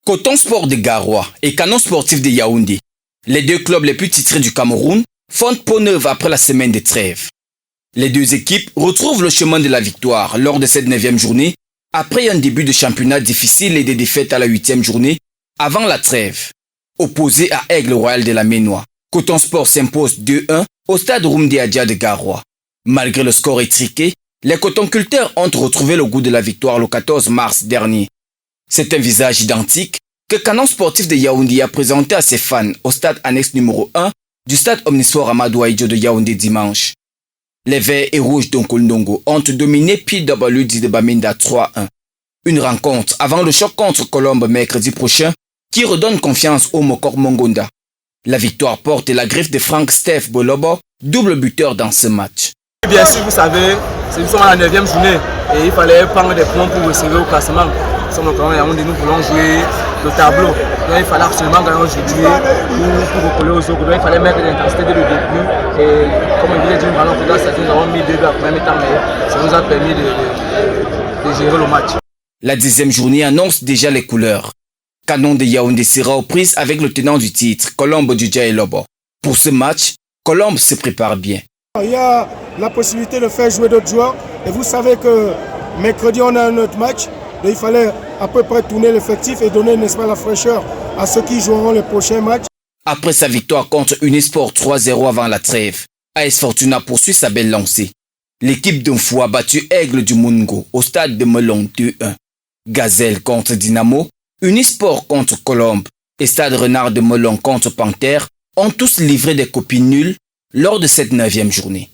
Coton Sport de Garoua et Canon Sportif de Yaoundé, les deux clubs les plus titrés du Cameroun, font peau neuve après la semaine de trêve. Les deux équipes retrouvent le chemin de la victoire lors de cette 9e journée, après un début de championnat difficile et des défaites à la 8e journée, avant la trêve. Opposé à Aigle Royal de la Ménois, Coton Sport s'impose 2-1 au stade Rumdi Adja de Garoua. Malgré le score étriqué, les cotonculteurs ont retrouvé le goût de la victoire le 14 mars dernier. C'est un visage identique que Canon Sportif de Yaoundé a présenté à ses fans au stade annexe numéro 1 du stade Omnisport Amadou Ahidjo de Yaoundé dimanche. Les Verts et Rouges d'Onkolndongo ont dominé PWD de Bamenda 3-1. Une rencontre avant le choc contre Colombe mercredi prochain qui redonne confiance au Mokor Mongonda. La victoire porte la griffe de Frank Steph Bolobo, double buteur dans ce match. Bien sûr, vous savez, c'est justement la 9e journée et il fallait prendre des points pour recevoir au classement. Nous voulons jouer le tableau. Donc il fallait absolument gagner aujourd'hui pour recoller aux autres. Donc il fallait mettre de l'intensité dès le début. Et comme je vous l'ai dit, nous avons mis 2 buts à premier temps, mais ça nous a permis de gérer le match. La 10e journée annonce déjà les couleurs. Canon de Yaoundé sera aux prises avec le tenant du titre, Colombe du Djaïlobo. Pour ce match, Colombe se prépare bien. Il y a la possibilité de faire jouer d'autres joueurs. Et vous savez que mercredi, on a un autre match. Donc il fallait à peu près tourner l'effectif et donner, n'est-ce pas, la fraîcheur à ceux qui joueront les prochains matchs. Après sa victoire contre Unisport 3-0 avant la trêve, AS Fortuna poursuit sa belle lancée. L'équipe d'Unfou a battu Aigle du Mungo au stade de Melon 2-1. Gazelle contre Dynamo, Unisport contre Colombe et Stade Renard de Melon contre Panthère ont tous livré des copies nulles lors de cette 9e journée.